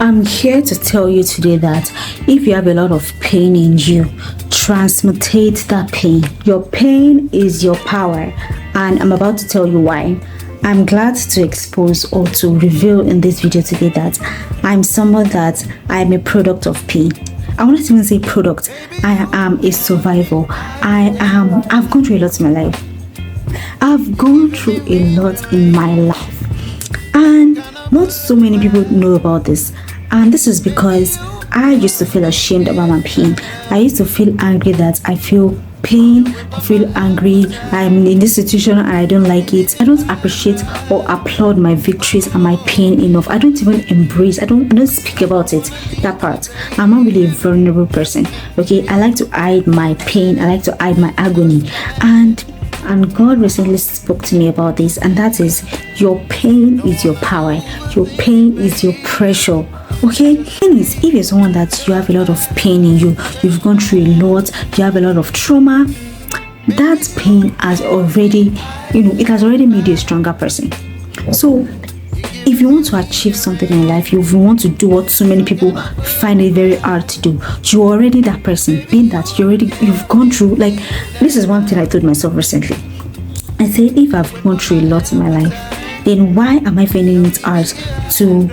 I'm here to tell you today that if you have a lot of pain in you, transmutate that pain. Your pain is your power, and I'm about to tell you why. I'm glad to expose or to reveal in this video today that I'm someone that I'm a product of pain. I want to even say product. I am a survivor. I've gone through a lot in my life. I've gone through a lot in my life, and not so many people know about this. And this is because I used to feel ashamed about my pain. I used to feel angry that I feel pain, I feel angry, I'm in this situation and I don't like it. I don't appreciate or applaud my victories and my pain enough. I don't even embrace, I don't speak about it, that part. I'm not really a vulnerable person, okay? I like to hide my pain, I like to hide my agony. And God recently spoke to me about this, and that is, your pain is your power, your pain is your pressure. Okay, if you're someone that you have a lot of pain in you, you've gone through a lot, you have a lot of trauma, that pain has already, it has already made you a stronger person. So if you want to achieve something in life, if you want to do what so many people find it very hard to do, you're already that person. Being that you've gone through, like, this is one thing I told myself recently. I said, if I've gone through a lot in my life, then why am I finding it hard to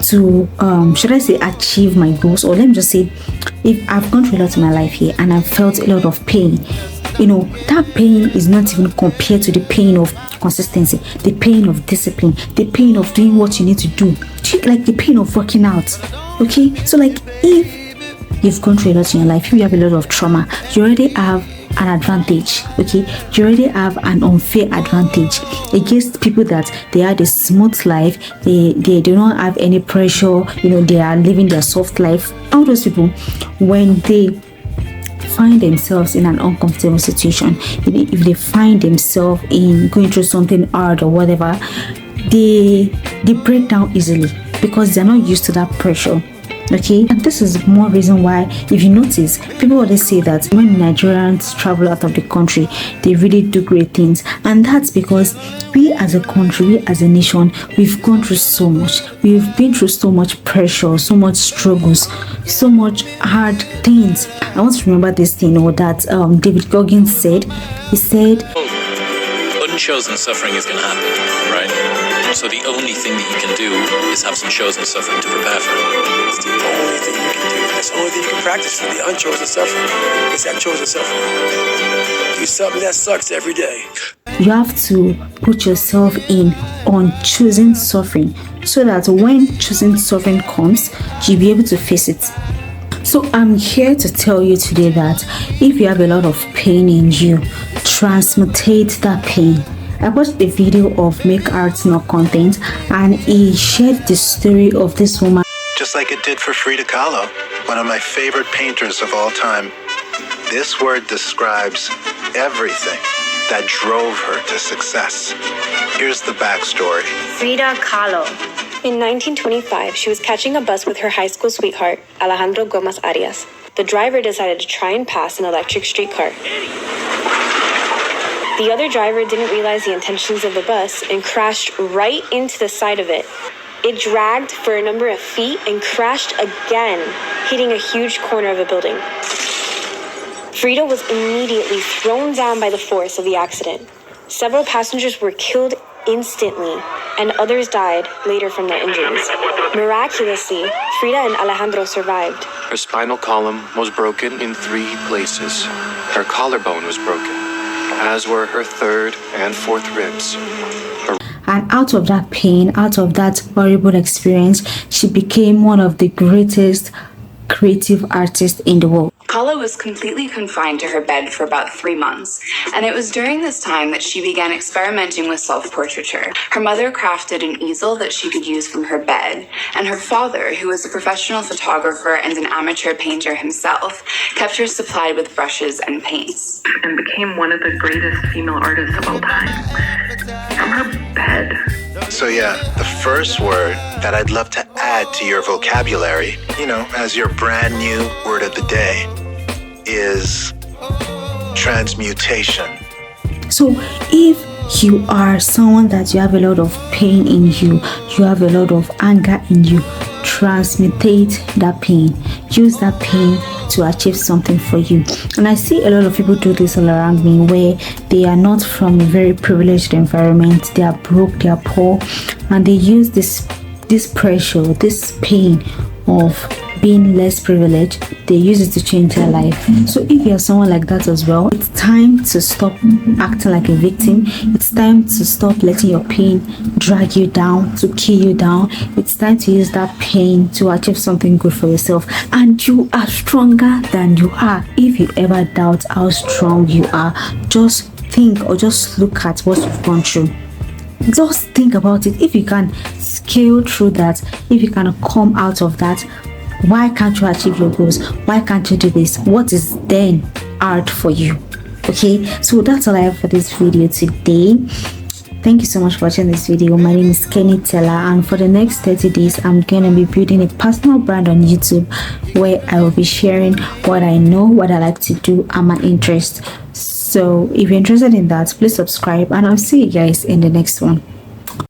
should I say achieve my goals? Or let me just say, if I've gone through a lot in my life here and I've felt a lot of pain, that pain is not even compared to the pain of consistency, the pain of discipline, the pain of doing what you need to do, like the pain of working out. Okay, so like, if you've gone through a lot in your life, if you have a lot of trauma, you already have an advantage. Okay, you already have an unfair advantage against people that they had a smooth life, they do not have any pressure, they are living their soft life. All those people, when they find themselves in an uncomfortable situation, if they find themselves in going through something hard or whatever, they break down easily because they're not used to that pressure. Okay, and this is more reason why, if you notice, people always say that when Nigerians travel out of the country, they really do great things. And that's because we as a country, we as a nation, we've gone through so much. We've been through so much pressure, so much struggles, so much hard things. I want to remember this thing that David Goggins said. He said, unchosen suffering is going to happen, right? So the only thing that you can do is have some chosen suffering to prepare for it. It's the only thing you can do. That's the only thing you can practice for the unchosen suffering. It's that chosen suffering. Do something that sucks every day. You have to put yourself in on chosen suffering so that when chosen suffering comes, you'll be able to face it. So I'm here to tell you today that if you have a lot of pain in you, transmutate that pain. I watched a video of Make Art Not Content, and he shared the story of this woman. Just like it did for Frida Kahlo, one of my favorite painters of all time. This word describes everything that drove her to success. Here's the backstory. Frida Kahlo. In 1925, she was catching a bus with her high school sweetheart, Alejandro Gomez Arias. The driver decided to try and pass an electric streetcar. The other driver didn't realize the intentions of the bus and crashed right into the side of it. It dragged for a number of feet and crashed again, hitting a huge corner of a building. Frida was immediately thrown down by the force of the accident. Several passengers were killed instantly, and others died later from their injuries. Miraculously, Frida and Alejandro survived. Her spinal column was broken in 3 places. Her collarbone was broken, as were her 3rd and 4th ribs. And out of that pain, out of that horrible experience, she became one of the greatest creative artists in the world. Kahlo was completely confined to her bed for about 3 months, and it was during this time that she began experimenting with self-portraiture. Her mother crafted an easel that she could use from her bed, and her father, who was a professional photographer and an amateur painter himself, kept her supplied with brushes and paints. And became one of the greatest female artists of all time. From her bed. So yeah, the first word that I'd love to add to your vocabulary, as your brand new word of the day, is transmutation. So if you are someone that you have a lot of pain in you, you have a lot of anger in you, transmutate that pain. Use that pain to achieve something for you. And I see a lot of people do this all around me, where they are not from a very privileged environment. They are broke, they are poor, and they use this pressure, this pain of being less privileged, they use it to change their life. So if you're someone like that as well, it's time to stop acting like a victim. It's time to stop letting your pain drag you down, to kill you down. It's time to use that pain to achieve something good for yourself. And you are stronger than you are. If you ever doubt how strong you are, just think or just look at what you've gone through. Just think about it. If you can scale through that, if you can come out of that, why can't you achieve your goals? Why can't you do this? What is then hard for you? Okay, so that's all I have for this video today. Thank you so much for watching this video. My name is Kenny Teller, and for the next 30 days I'm going to be building a personal brand on YouTube, where I will be sharing what I know, what I like to do, and my interests. So if you're interested in that, please subscribe, and I'll see you guys in the next one.